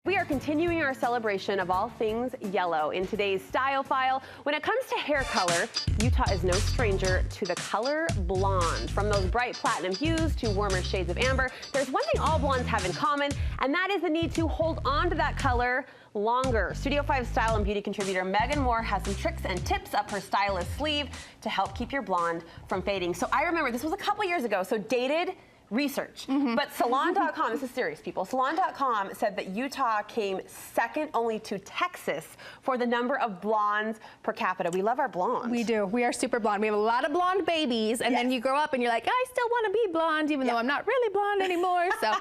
We are continuing our celebration of all things yellow in today's Style File. When it comes to hair color, Utah is no stranger to the color blonde. From those bright platinum hues to warmer shades of amber, there's one thing all blondes have in common, and that is the need to hold on to that color longer. Studio 5 style and beauty contributor Megan Moore has some tricks and tips up her stylist sleeve to help keep your blonde from fading. So I remember this was a couple years ago, so dated research. But Salon.com, this is serious, people. Salon.com said that Utah came second only to Texas for the number of blondes per capita. We love our blondes. We do. We are super blonde. We have a lot of blonde babies, and then you grow up and you're like, I still want to be blonde, even though I'm not really blonde anymore. So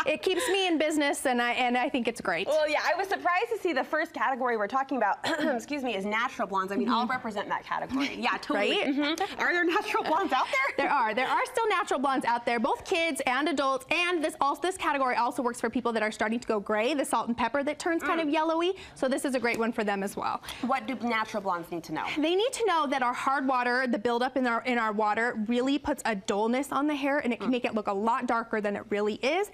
it keeps me in business, and I think it's great. Well, yeah, I was surprised to see the first category we're talking about, excuse me, is natural blondes. I mean, I'll represent that category. Yeah, totally. Right? Are there natural blondes out there? There are. There are still natural blondes out there, both kids and adults, and this category also works for people that are starting to go gray, the salt and pepper that turns kind of yellowy, so this is a great one for them as well. What do natural blondes need to know? They need to know that our hard water, the buildup in our water, really puts a dullness on the hair, and it can make it look a lot darker than it really is.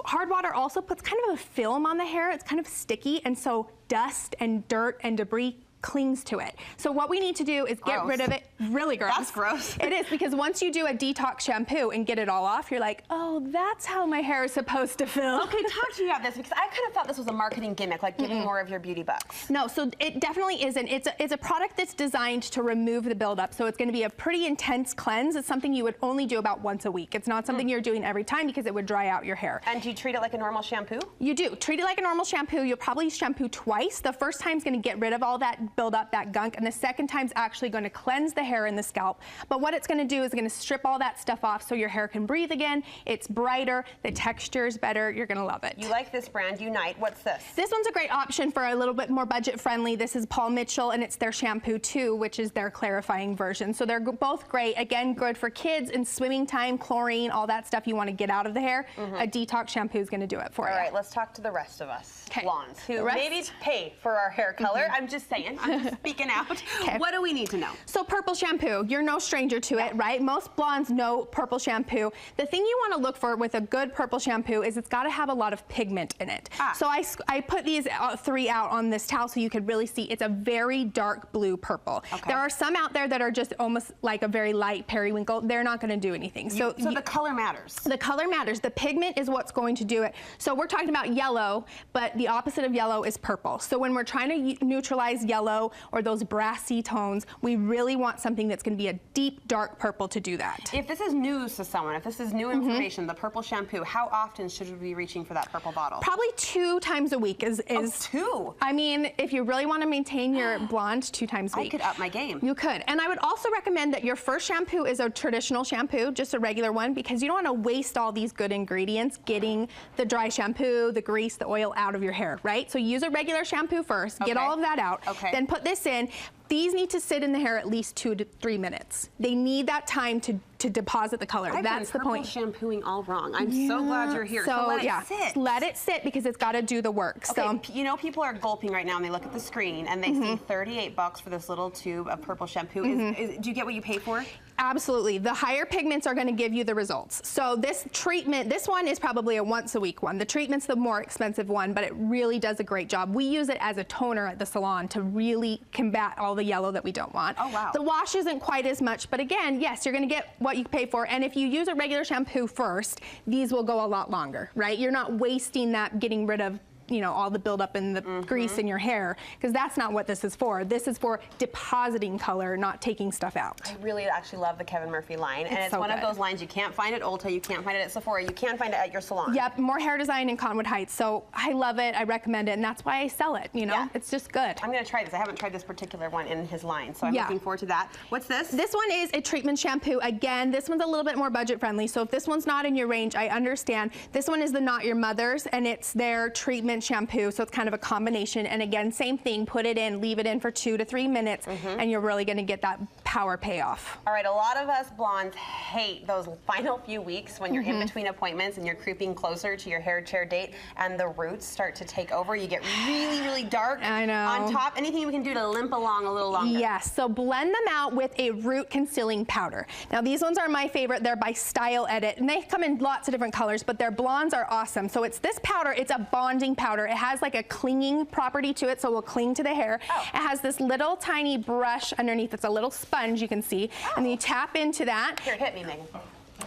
Hard water also puts kind of a film on the hair. It's kind of sticky, and so dust and dirt and debris clings to it. So what we need to do is get rid of it. Really gross. That's gross. It is, because once you do a detox shampoo and get it all off, you're like, oh, that's how my hair is supposed to feel. Okay, talk to me about this, because I kind of thought this was a marketing gimmick, like giving more of your beauty bucks. No, so it definitely isn't. It's a product that's designed to remove the buildup, so it's going to be a pretty intense cleanse. It's something you would only do about once a week. It's not something you're doing every time, because it would dry out your hair. And do you treat it like a normal shampoo? You do. Treat it like a normal shampoo. You'll probably shampoo twice. The first time's going to get rid of all that buildup, that gunk, and the second time's actually going to cleanse the hair and the scalp. But what it's going to do is going to strip all that stuff off so your hair can breathe again. It's brighter, the texture is better. You're going to love it. You like this brand, Unite. What's this? This one's a great option for a little bit more budget friendly. This is Paul Mitchell, and it's their shampoo 2, which is their clarifying version. So they're both great. Again, good for kids in swimming time, chlorine, all that stuff you want to get out of the hair. A detox shampoo is going to do it for you. All right, let's talk to the rest of us, blondes, who maybe pay for our hair color. I'm just saying. I'm just speaking out. What do we need to know? So purple shampoo, you're no stranger to it, right? Most blondes know purple shampoo. The thing you want to look for with a good purple shampoo is it's got to have a lot of pigment in it. So I put these 3 out on this towel so you could really see. It's a very dark blue purple. There are some out there that are just almost like a very light periwinkle. They're not going to do anything. So the color matters. The color matters. The pigment is what's going to do it. So we're talking about yellow, but the opposite of yellow is purple. So when we're trying to neutralize yellow or those brassy tones, we really want something that's going to be a deep, dark purple to do that. If this is news to someone, if this is new information, the purple shampoo, how often should we be reaching for that purple bottle? Probably 2 times a week is 2? I mean, if you really want to maintain your blonde, 2 times a week. I could up my game. You could. And I would also recommend that your first shampoo is a traditional shampoo, just a regular one, because you don't want to waste all these good ingredients getting the dry shampoo, the grease, the oil out of your hair, right? So use a regular shampoo first, get all of that out, then put this in. These need to sit in the hair at least 2 to 3 minutes. They need that time to deposit the color. That's the point. I've been shampooing all wrong. I'm so glad you're here. So let it sit. Let it sit, because it's got to do the work. Okay, so you know, people are gulping right now and they look at the screen and they see $38 for this little tube of purple shampoo. Do you get what you pay for? Absolutely. The higher pigments are going to give you the results. So this treatment, this one is probably a once a week one. The treatment's the more expensive one, but it really does a great job. We use it as a toner at the salon to really combat all the yellow that we don't want. Oh, wow. The wash isn't quite as much, but again, yes, you're going to get what you pay for. And if you use a regular shampoo first, these will go a lot longer, right? You're not wasting that getting rid of, you know, all the buildup in the grease in your hair, because that's not what this is for. This is for depositing color, not taking stuff out. I really actually love the Kevin Murphy line, and it's so one of those lines you can't find at Ulta, you can't find it at Sephora, you can find it at your salon. Yep, More Hair Design in Conwood Heights. So I love it, I recommend it, and that's why I sell it, you know? It's just good. I'm gonna try this. I haven't tried this particular one in his line, so I'm looking forward to that. What's this? This one is a treatment shampoo. Again, this one's a little bit more budget friendly, so if this one's not in your range, I understand. This one is the Not Your Mother's, and it's their treatment shampoo, so it's kind of a combination. And again, same thing, put it in, leave it in for 2 to 3 minutes, and you're really gonna get that power payoff. All right, a lot of us blondes hate those final few weeks when you're in between appointments and you're creeping closer to your hair chair date and the roots start to take over. You get really, really dark I know. on top. Anything we can do to limp along a little longer? Yes, so blend them out with a root concealing powder. Now these ones are my favorite. They're by Style Edit, and they come in lots of different colors, but their blondes are awesome. So it's this powder, it's a bonding powder. It has like a clinging property to it, so it will cling to the hair. Oh. It has this little tiny brush underneath. It's a little sponge, you can see. And then you tap into that. Here, hit me, Megan.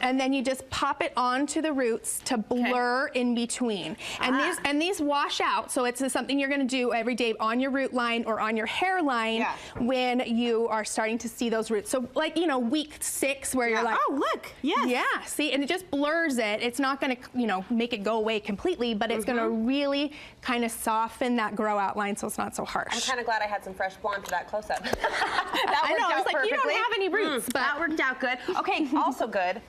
And then you just pop it onto the roots to blur in between. And these wash out, so it's something you're gonna do every day on your root line or on your hairline when you are starting to see those roots. So like, you know, week 6 where you're like, oh, look, yes. Yeah, see, and it just blurs it. It's not gonna, you know, make it go away completely, but it's gonna really kind of soften that grow outline so it's not so harsh. I'm kind of glad I had some fresh blonde for that close-up. That I know, worked out it's like, perfectly. you don't have any roots, but that worked out good. Okay, also good.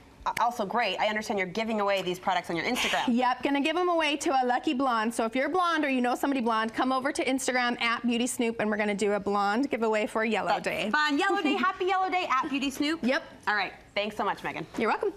Also great, I understand you're giving away these products on your Instagram. Yep, gonna give them away to a lucky blonde. So if you're blonde or you know somebody blonde, come over to Instagram at Beauty Snoop and we're gonna do a blonde giveaway for Yellow Day. Fun, Yellow Day, happy Yellow Day at Beauty Snoop. Yep. All right, thanks so much, Megan. You're welcome.